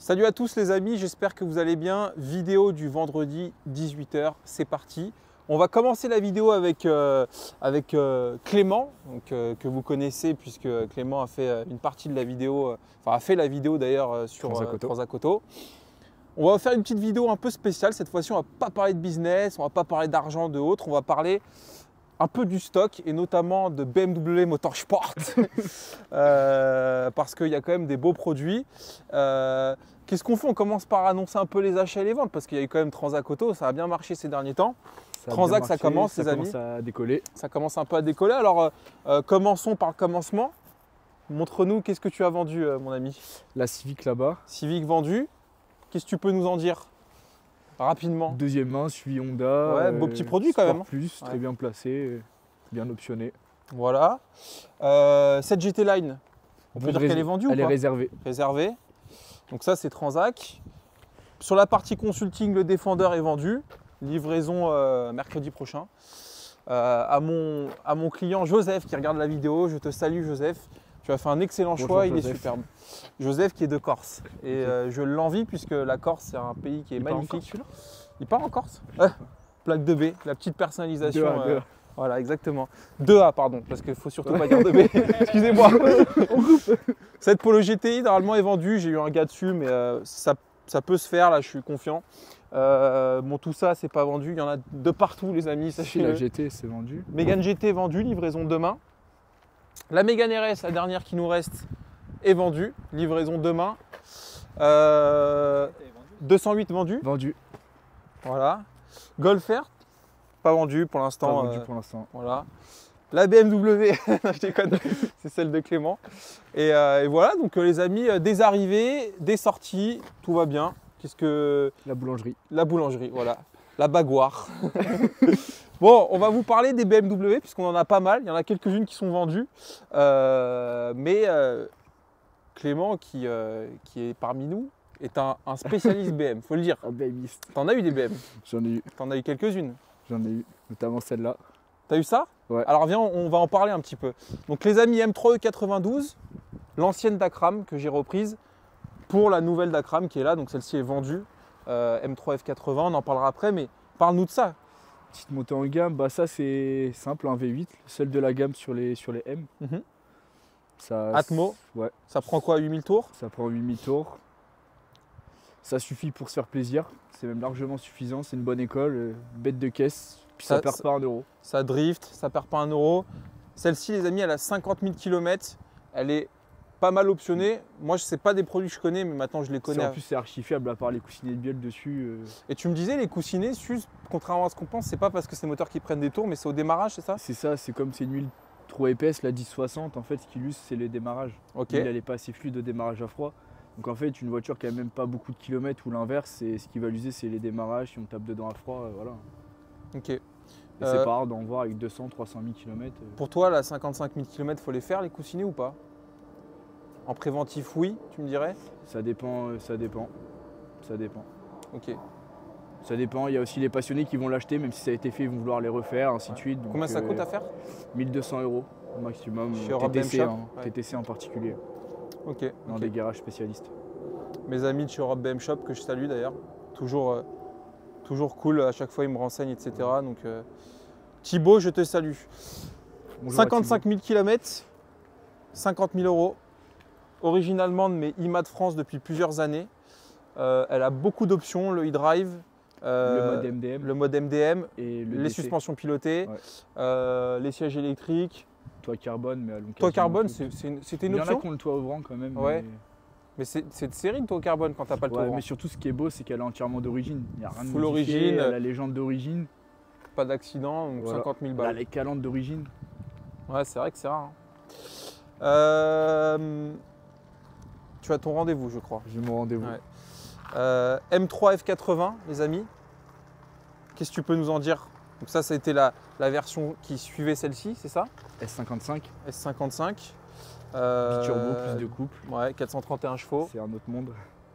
Salut à tous les amis, j'espère que vous allez bien. Vidéo du vendredi 18 h, c'est parti. On va commencer la vidéo avec Clément, donc, que vous connaissez puisque Clément a fait une partie de la vidéo, a fait la vidéo d'ailleurs sur Transacoto. On va faire une petite vidéo un peu spéciale. Cette fois-ci, on ne va pas parler de business, on ne va pas parler d'argent, de autres. On va parler un peu du stock et notamment de BMW Motorsport parce qu'il y a quand même des beaux produits. Qu'est-ce qu'on fait? On commence par annoncer un peu les achats et les ventes parce qu'il y a eu quand même Transacoto, ça a bien marché ces derniers temps. Transac, ça commence, les amis. Ça commence à décoller. Ça commence un peu à décoller. Alors, commençons par le commencement. Montre-nous, qu'est-ce que tu as vendu, mon ami? La Civic là-bas. Civic vendu. Qu'est-ce que tu peux nous en dire rapidement? Deuxième main, suivi Honda. Ouais, beau petit produit quand même. Plus, très bien placé, bien optionné. Voilà. Cette GT Line, on peut dire qu'elle est vendue ou pas? Elle est réservée. Réservée. Donc ça, c'est Transac. Sur la partie consulting, le Defender est vendu. Livraison mercredi prochain. À mon client Joseph qui regarde la vidéo, je te salue Joseph. Tu as fait un excellent choix, il est superbe. Joseph qui est de Corse. Et je l'envie puisque la Corse, c'est un pays qui est magnifique. Il part en Corse? Plaque 2B, la petite personnalisation. 2A. Voilà, exactement. 2A, pardon, parce qu'il ne faut surtout pas dire 2B. Excusez-moi. Cette Polo GTI, normalement, est vendue. J'ai eu un gars dessus, mais ça peut se faire, là, je suis confiant. Bon, tout ça, c'est pas vendu. Il y en a de partout, les amis. Sachez-le. La GT, c'est vendu. Mégane GT vendue, livraison demain. La Mégane RS, la dernière qui nous reste, est vendue, livraison demain. 208 vendue. Vendu. Voilà. Golf R, pas vendu pour l'instant. Pas vendu pour l'instant. Voilà. La BMW, je déconne, c'est celle de Clément. Et voilà, donc les amis, des arrivées, des sorties, tout va bien. Qu'est-ce que… La boulangerie. La boulangerie, voilà. La bagoire. Bon, on va vous parler des BMW puisqu'on en a pas mal. Il y en a quelques-unes qui sont vendues. Mais Clément, qui est parmi nous, est un spécialiste BM, faut le dire. Un BMiste. T'en as eu des BM? J'en ai eu. T'en as eu quelques-unes? J'en ai eu, notamment celle-là. T'as eu ça? Ouais. Alors viens, on va en parler un petit peu. Donc les amis, M3E92, l'ancienne Dacram que j'ai reprise pour la nouvelle Dacram qui est là. Donc celle-ci est vendue. M3F80, on en parlera après, mais parle-nous de ça. Petite montée en gamme, bah ça c'est simple, un V8, seul de la gamme sur les M. Ça, Atmo, ouais. Ça prend quoi, 8000 tours? Ça prend 8000 tours. Ça suffit pour se faire plaisir, c'est même largement suffisant, c'est une bonne école, bête de caisse, puis ça perd pas un euro. Ça drift, ça perd pas un euro. Celle-ci, les amis, elle a 50 000 km, elle est pas mal optionnée. Moi, ce n'est pas des produits que je connais, mais maintenant je les connais. En plus, c'est archi fiable à part les coussinets de bielle dessus. Et tu me disais, les coussinets s'usent, contrairement à ce qu'on pense, c'est pas parce que c'est des moteurs qui prennent des tours, mais c'est au démarrage, c'est ça? C'est ça, c'est comme c'est une huile trop épaisse, la 1060, en fait, ce qui l'use, c'est le démarrage. Ok. L'huile, elle n'est pas assez fluide au démarrage à froid. Donc en fait, une voiture qui n'a même pas beaucoup de kilomètres ou l'inverse, ce qui va l'user, c'est les démarrages. Si on tape dedans à froid, voilà. Ok. Et c'est pas rare d'en voir avec 200, 300 000 km. Pour toi, là, 55 000 km, faut les faire, les coussinets ou pas? En préventif, oui, tu me dirais? Ça dépend, ça dépend. Ça dépend. Ok. Ça dépend, il y a aussi les passionnés qui vont l'acheter, même si ça a été fait, ils vont vouloir les refaire, ainsi de suite. Donc, combien ça coûte à faire? 1200 € au maximum, chez TTC, ouais. TTC en particulier, ok. dans des garages spécialistes. Mes amis de chez Europe BM Shop, que je salue d'ailleurs, toujours cool, à chaque fois ils me renseignent, etc. Donc Thibaut, je te salue. Bonjour 55 000 km, 50 000 €. Origine allemande, mais IMA de France depuis plusieurs années. Elle a beaucoup d'options, le e-drive, le mode MDM et les DC. Suspensions pilotées, ouais. Les sièges électriques. Toit carbone, mais à long toit carbone, c'était une option. Il y en a qui ont le toit ouvrant quand même. Ouais. Mais c'est de série le toit carbone quand t'as pas le toit ouvrant. Mais surtout, ce qui est beau, c'est qu'elle est entièrement d'origine. Il n'y a rien de full modifié, origine. La légende d'origine. Pas d'accident, donc voilà. 50 000 balles. Les calandres d'origine. Ouais, c'est vrai que c'est rare. Hein. Tu as ton rendez-vous, je crois. J'ai mon rendez-vous. Ouais. M3F80, les amis. Qu'est-ce que tu peux nous en dire? Donc ça, c'était la version qui suivait celle-ci, c'est ça? S55. S55. Turbo, plus de couple. Ouais, 431 chevaux. C'est un autre monde.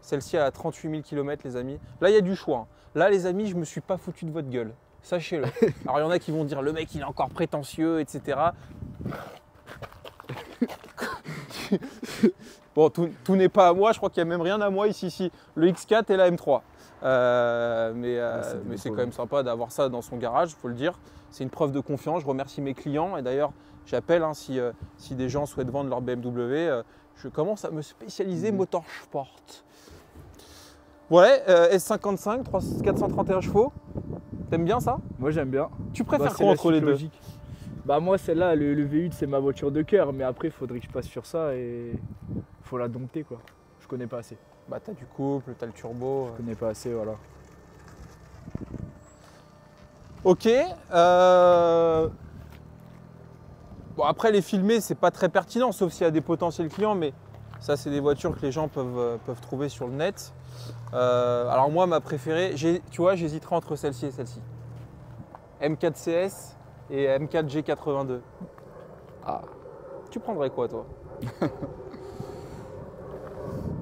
Celle-ci a 38 000 km, les amis. Là, il y a du choix. Hein. Là, les amis, je me suis pas foutu de votre gueule. Sachez-le. Alors, il y en a qui vont dire, le mec, il est encore prétentieux, etc. Bon, tout n'est pas à moi, je crois qu'il n'y a même rien à moi ici. Si. Le X4 et la M3. Mais c'est quand même sympa d'avoir ça dans son garage, il faut le dire. C'est une preuve de confiance. Je remercie mes clients et d'ailleurs, j'appelle si des gens souhaitent vendre leur BMW. Je commence à me spécialiser motorsport. Ouais, S55, 431 chevaux. T'aimes bien ça? Moi j'aime bien. Tu préfères quoi entre les deux? Bah moi celle-là, le V8 c'est ma voiture de cœur, mais après il faudrait que je passe sur ça et faut la dompter quoi. Je connais pas assez. Bah t'as du couple, t'as le turbo. Je connais pas assez, voilà. Ok. Bon après les filmer c'est pas très pertinent sauf s'il y a des potentiels clients, mais ça c'est des voitures que les gens peuvent trouver sur le net. Alors moi ma préférée, tu vois j'hésiterai entre celle-ci et celle-ci. M4 CS et M4 G82. Ah. Tu prendrais quoi toi?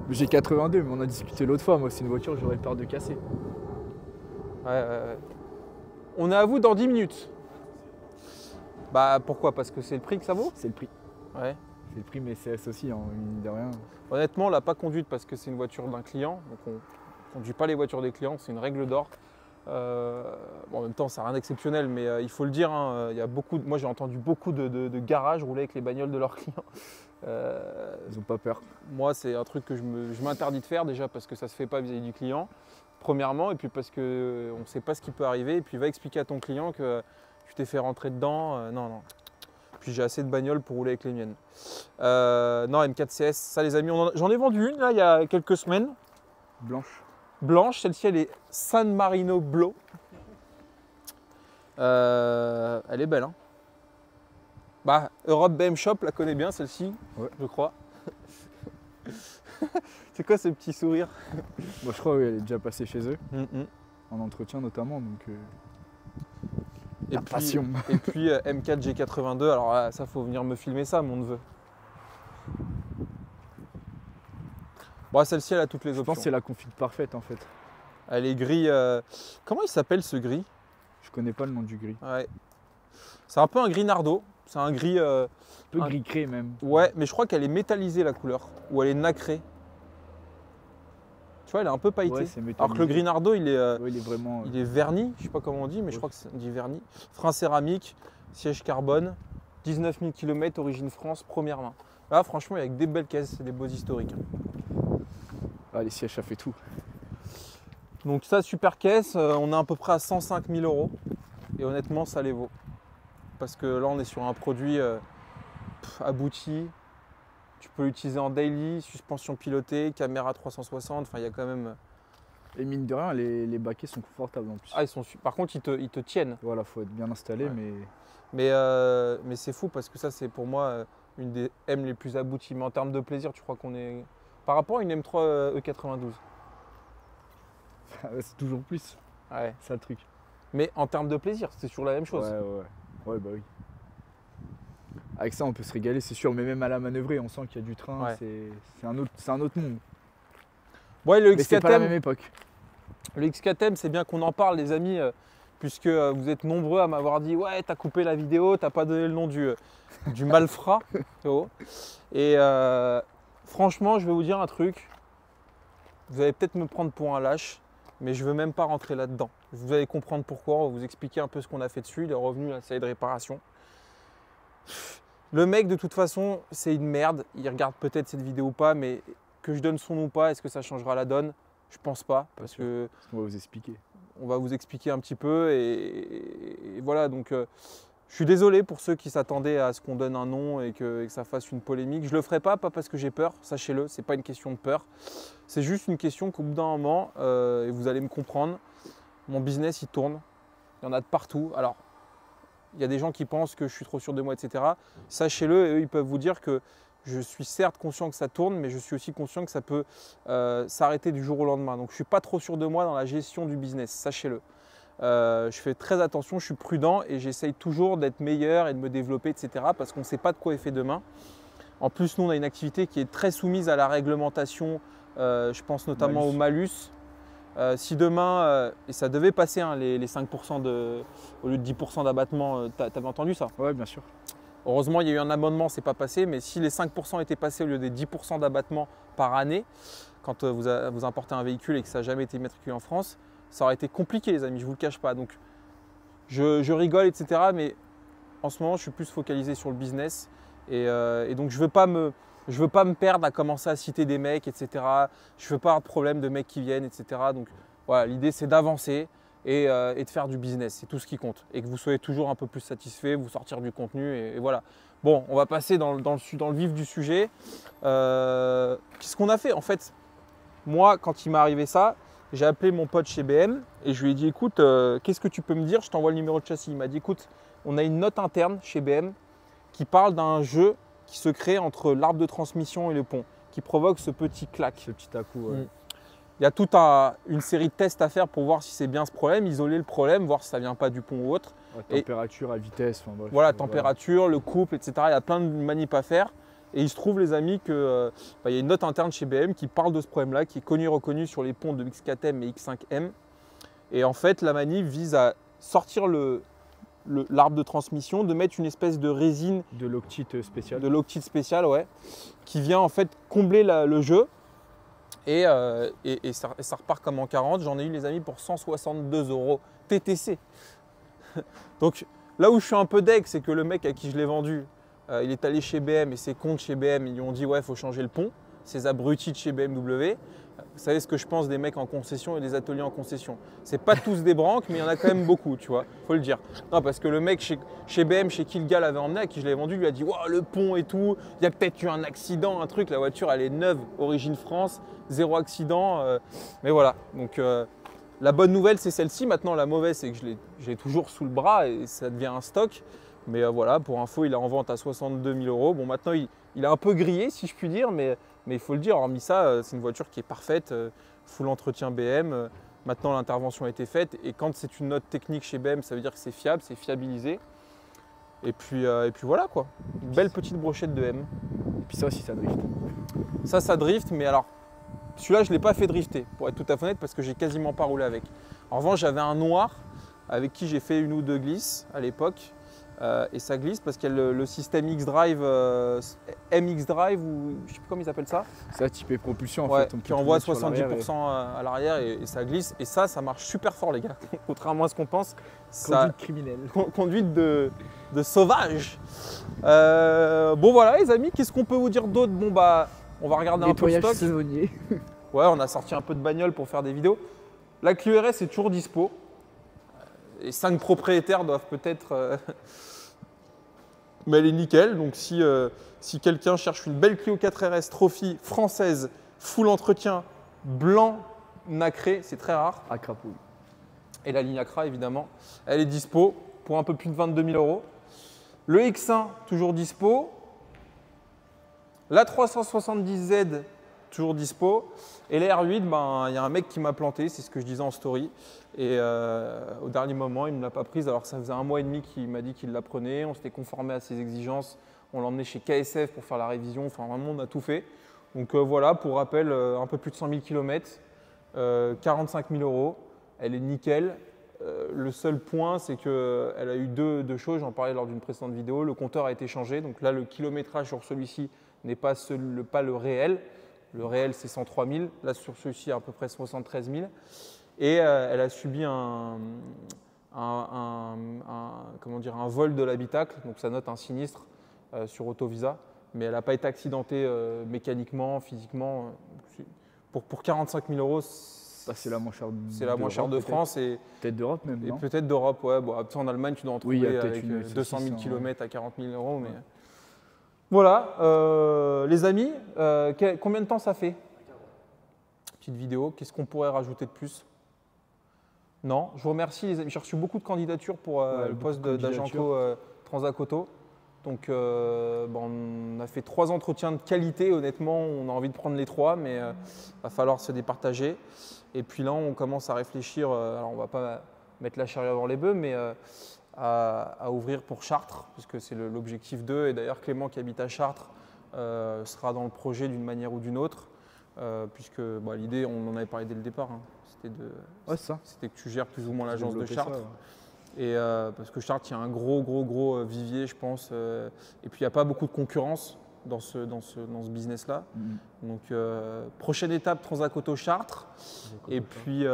G82, mais on a discuté l'autre fois, moi c'est une voiture que j'aurais peur de casser. Ouais. On est à vous dans 10 minutes. Bah pourquoi? Parce que c'est le prix que ça vaut? C'est le prix. Ouais. C'est le prix, mais CS aussi, hein, mine de rien. Honnêtement, on l'a pas conduite parce que c'est une voiture d'un client. Donc on ne conduit pas les voitures des clients, c'est une règle d'or. Bon, en même temps, c'est rien d'exceptionnel, mais il faut le dire. Hein, y a moi, j'ai entendu beaucoup de garages rouler avec les bagnoles de leurs clients. Ils n'ont pas peur. Moi, c'est un truc que je m'interdis de faire déjà parce que ça ne se fait pas vis-à-vis du client, premièrement, et puis parce qu'on ne sait pas ce qui peut arriver. Et puis va expliquer à ton client que tu t'es fait rentrer dedans. Non. Puis j'ai assez de bagnoles pour rouler avec les miennes. Non, M4 CS, ça les amis, j'en ai vendu une là il y a quelques semaines. Blanche, celle-ci elle est San Marino Blo. Elle est belle hein. Bah Europe BM Shop la connaît bien celle-ci, ouais. Je crois. C'est quoi ce petit sourire? Moi je crois qu'elle est déjà passée chez eux. En entretien notamment donc. Et puis M4 G82, alors là, ça faut venir me filmer ça mon neveu. Bon, celle-ci elle a toutes les options. Je pense que c'est la config parfaite en fait. Elle est gris. Comment il s'appelle ce gris? Je connais pas le nom du gris. Ouais. C'est un peu un gris nardo. C'est un gris. Un peu gris crée même. Ouais, mais je crois qu'elle est métallisée la couleur. Ou elle est nacrée. Tu vois, elle est un peu pailletée. Ouais, alors que le gris nardo, il est, ouais, il est vraiment. Il est verni, je sais pas comment on dit, mais je crois que c'est dit verni. Frein céramique, siège carbone, 19 000 km, origine France, première main. Là, franchement, il y a que des belles caisses, c'est des beaux historiques. Ah, les sièges, ça fait tout. Donc ça, super caisse, on est à peu près à 105 000 €. Et honnêtement, ça les vaut. Parce que là, on est sur un produit abouti. Tu peux l'utiliser en daily, suspension pilotée, caméra 360, enfin il y a quand même… Et mine de rien, les baquets sont confortables en plus. Ah, par contre, ils te tiennent. Voilà, faut être bien installé, ouais. Mais c'est fou parce que ça, c'est pour moi une des M les plus abouties. Mais en termes de plaisir, tu crois qu'on est… Par rapport à une M3 E92. C'est toujours plus. Ouais. C'est le truc. Mais en termes de plaisir, c'est toujours la même chose. Ouais, bah oui. Avec ça, on peut se régaler, c'est sûr. Mais même à la manœuvrer, on sent qu'il y a du train. Ouais. C'est un autre monde. Ouais, le Mais c'est pas la même époque. Le X4M, c'est bien qu'on en parle, les amis, puisque vous êtes nombreux à m'avoir dit « Ouais, t'as coupé la vidéo, t'as pas donné le nom du malfrat. » Et franchement, je vais vous dire un truc. Vous allez peut-être me prendre pour un lâche, mais je veux même pas rentrer là-dedans. Vous allez comprendre pourquoi, on va vous expliquer un peu ce qu'on a fait dessus. Il est revenu à la série de réparation. Le mec, de toute façon, c'est une merde. Il regarde peut-être cette vidéo ou pas, mais que je donne son nom ou pas, est-ce que ça changera la donne? Je pense pas, parce que… On va vous expliquer. On va vous expliquer un petit peu et voilà. Donc, je suis désolé pour ceux qui s'attendaient à ce qu'on donne un nom et que ça fasse une polémique. Je le ferai pas parce que j'ai peur, sachez-le. C'est pas une question de peur. C'est juste une question qu'au bout d'un moment, et vous allez me comprendre, mon business il tourne. Il y en a de partout. Alors, il y a des gens qui pensent que je suis trop sûr de moi, etc. Sachez-le, et eux, ils peuvent vous dire que je suis certes conscient que ça tourne, mais je suis aussi conscient que ça peut s'arrêter du jour au lendemain. Donc, je ne suis pas trop sûr de moi dans la gestion du business, sachez-le. Je fais très attention, je suis prudent et j'essaye toujours d'être meilleur et de me développer, etc. Parce qu'on ne sait pas de quoi est fait demain. En plus, nous, on a une activité qui est très soumise à la réglementation. Je pense notamment au malus. Si demain, et ça devait passer hein, les 5% au lieu de 10% d'abattement, tu avais entendu ça? Ouais, bien sûr. Heureusement, il y a eu un amendement, c'est pas passé, mais si les 5% étaient passés au lieu des 10% d'abattement par année, quand vous importez un véhicule et que ça n'a jamais été immatriculé en France, ça aurait été compliqué, les amis, je ne vous le cache pas. Donc, je rigole, etc. Mais en ce moment, je suis plus focalisé sur le business. Et donc, je ne veux pas me perdre à commencer à citer des mecs, etc. Je ne veux pas avoir de problème de mecs qui viennent, etc. Donc, voilà, l'idée, c'est d'avancer et de faire du business. C'est tout ce qui compte. Et que vous soyez toujours un peu plus satisfait, vous sortir du contenu. Et voilà. Bon, on va passer dans le vif du sujet. Qu'est-ce qu'on a fait? En fait, moi, quand il m'est arrivé ça, j'ai appelé mon pote chez BM et je lui ai dit, écoute, qu'est-ce que tu peux me dire? Je t'envoie le numéro de châssis. Il m'a dit, écoute, on a une note interne chez BM qui parle d'un jeu qui se crée entre l'arbre de transmission et le pont, qui provoque ce petit clac. Ce petit à-coup. Ouais. Il y a toute une série de tests à faire pour voir si c'est bien ce problème, isoler le problème, voir si ça ne vient pas du pont ou autre. Ouais, température, à vitesse. Bref, voilà, température, le couple, etc. Il y a plein de manips à faire. Et il se trouve, les amis, qu'il y a une note interne chez BM qui parle de ce problème-là, qui est connu et reconnu sur les ponts de X4M et X5M. Et en fait, la manip vise à sortir l'arbre de transmission, de mettre une espèce de résine. De loctite spéciale. De loctite spéciale, ouais. Qui vient en fait combler le jeu. Et ça repart comme en 40. J'en ai eu, les amis, pour 162 € TTC. Donc là où je suis un peu deg, c'est que le mec à qui je l'ai vendu, il est allé chez BM et ses comptes chez BM, ils lui ont dit ouais, il faut changer le pont. Ces abrutis de chez BMW. Vous savez ce que je pense des mecs en concession et des ateliers en concession. C'est pas tous des branques, mais il y en a quand même beaucoup, tu vois. Faut le dire. Non, parce que le mec chez BM, chez qui le gars l'avait emmené, à qui je l'ai vendu, lui a dit wow, le pont et tout. Il y a peut-être eu un accident, un truc. La voiture, elle est neuve, origine France, zéro accident. Mais voilà. Donc la bonne nouvelle, c'est celle-ci. Maintenant, la mauvaise, c'est que je l'ai toujours sous le bras et ça devient un stock. Mais voilà, pour info, il est en vente à 62 000 €. Bon, maintenant, il est un peu grillé, si je puis dire, mais il faut le dire, hormis ça, c'est une voiture qui est parfaite, full entretien BM. Maintenant, l'intervention a été faite. Et quand c'est une note technique chez BM, ça veut dire que c'est fiable, c'est fiabilisé. Et puis voilà, quoi. Une belle petite brochette de M. Et puis ça aussi, ça drift. Ça drift, mais alors, celui-là, je ne l'ai pas fait drifter, pour être tout à fait honnête, parce que j'ai quasiment pas roulé avec. En revanche, j'avais un noir avec qui j'ai fait une ou deux glisses à l'époque. Et ça glisse parce qu'il y a le système X-Drive, MX-Drive ou je ne sais plus comment ils appellent ça. Ça, typé propulsion ouais, en fait. Qui envoie 70% à l'arrière et ça glisse. Et ça marche super fort, les gars. Contrairement à ce qu'on pense. Conduite criminelle. Conduite de sauvage. Bon, voilà, les amis, qu'est-ce qu'on peut vous dire d'autre? Bon, bah, on va regarder un peu le stock. Saisonnier. Ouais, on a sorti un peu de bagnole pour faire des vidéos. La Clio RS est toujours dispo. Les 5 propriétaires doivent peut-être. Mais elle est nickel. Donc, si quelqu'un cherche une belle Clio 4 RS Trophy française, full entretien, blanc, nacré, c'est très rare. Acra Pool. Et la ligne Acra, évidemment. Elle est dispo pour un peu plus de 22 000 €. Le X1, toujours dispo. La 370Z, toujours dispo. Et les R8, ben, y a un mec qui m'a planté, c'est ce que je disais en story. Et au dernier moment, il ne me l'a pas prise. Alors ça faisait 1 mois et demi qu'il m'a dit qu'il la prenait. On s'était conformé à ses exigences. On l'a emmené chez KSF pour faire la révision. Enfin, vraiment, on a tout fait. Donc voilà, pour rappel, un peu plus de 100 000 km, 45 000 €. Elle est nickel. Le seul point, c'est qu'elle a eu deux choses. J'en parlais lors d'une précédente vidéo. Le compteur a été changé. Donc là, le kilométrage sur celui-ci n'est pas le réel. Le réel, c'est 103 000. Là, sur celui-ci, à peu près 73 000. Et elle a subi un vol de l'habitacle. Donc, ça note un sinistre sur Autovisa. Mais elle n'a pas été accidentée mécaniquement, physiquement. Pour 45 000 €, c'est la moins chère de c'est la moins chère de France. Peut-être d'Europe même, non? Et peut-être d'Europe, ouais. Bon, après, en Allemagne, tu dois en trouver avec 200 000 km à 40 000 €. Mais... Voilà, les amis, combien de temps ça fait? Petite vidéo, qu'est-ce qu'on pourrait rajouter de plus? Non, je vous remercie les amis, j'ai reçu beaucoup de candidatures pour le poste d'agent Transac Auto. Donc on a fait 3 entretiens de qualité, honnêtement, on a envie de prendre les 3, mais il va falloir se départager. Et puis là, on commence à réfléchir, alors on ne va pas mettre la charrue avant les bœufs, mais à ouvrir pour Chartres, parce que c'est l'objectif 2. Et d'ailleurs, Clément qui habite à Chartres sera dans le projet d'une manière ou d'une autre, puisque l'idée, on en avait parlé dès le départ, hein, c'était que tu gères plus ou moins l'agence de Chartres. Et, parce que Chartres, il y a un gros vivier, je pense. Et puis, il n'y a pas beaucoup de concurrence dans ce business-là. Donc, prochaine étape, Transac Auto Chartres. Et puis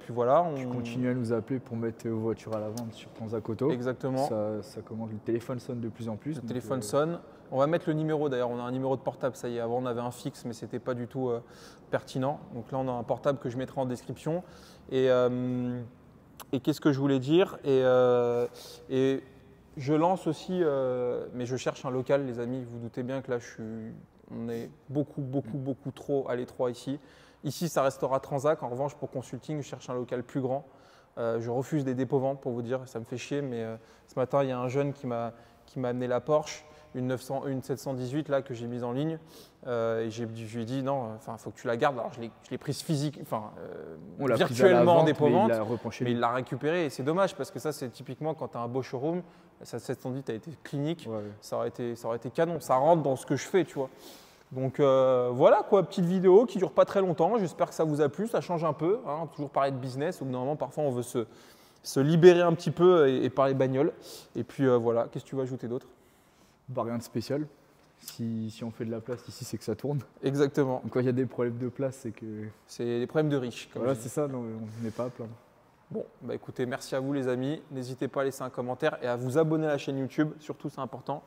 voilà. Tu continues à nous appeler pour mettre vos voitures à la vente sur Transac Auto. Exactement. Ça commence, le téléphone sonne de plus en plus. Le téléphone sonne. On va mettre le numéro d'ailleurs. On a un numéro de portable, ça y est. Avant, on avait un fixe, mais ce n'était pas du tout pertinent. Donc là, on a un portable que je mettrai en description. Et qu'est-ce que je voulais dire et je lance aussi, mais je cherche un local, les amis. Vous doutez bien que là, on est beaucoup trop à l'étroit ici. Ici, ça restera Transac. En revanche, pour consulting, je cherche un local plus grand. Je refuse des dépôts-ventes pour vous dire, ça me fait chier. Mais ce matin, il y a un jeune qui m'a amené la Porsche, une 718 là, que j'ai mise en ligne. Et je lui ai dit non, il faut que tu la gardes. Alors, je l'ai prise physique, virtuellement en dépôt-vente, mais il l'a récupérée. Et c'est dommage parce que ça, c'est typiquement quand tu as un beau showroom. Sa 710 a été clinique, ça aurait été canon. Ça rentre dans ce que je fais, tu vois. Donc voilà quoi, petite vidéo qui dure pas très longtemps. J'espère que ça vous a plu, ça change un peu. Hein, toujours parler de business, au bout d'un moment, parfois on veut se libérer un petit peu et parler bagnole. Et puis voilà, qu'est-ce que tu veux ajouter d'autre? Bah, rien de spécial. Si on fait de la place ici, c'est que ça tourne. Exactement. Donc, quand il y a des problèmes de place, c'est que. C'est des problèmes de riches. Voilà, c'est ça, non, on n'est pas à plaindre. Bon, bah écoutez, merci à vous les amis. N'hésitez pas à laisser un commentaire et à vous abonner à la chaîne YouTube, surtout c'est important.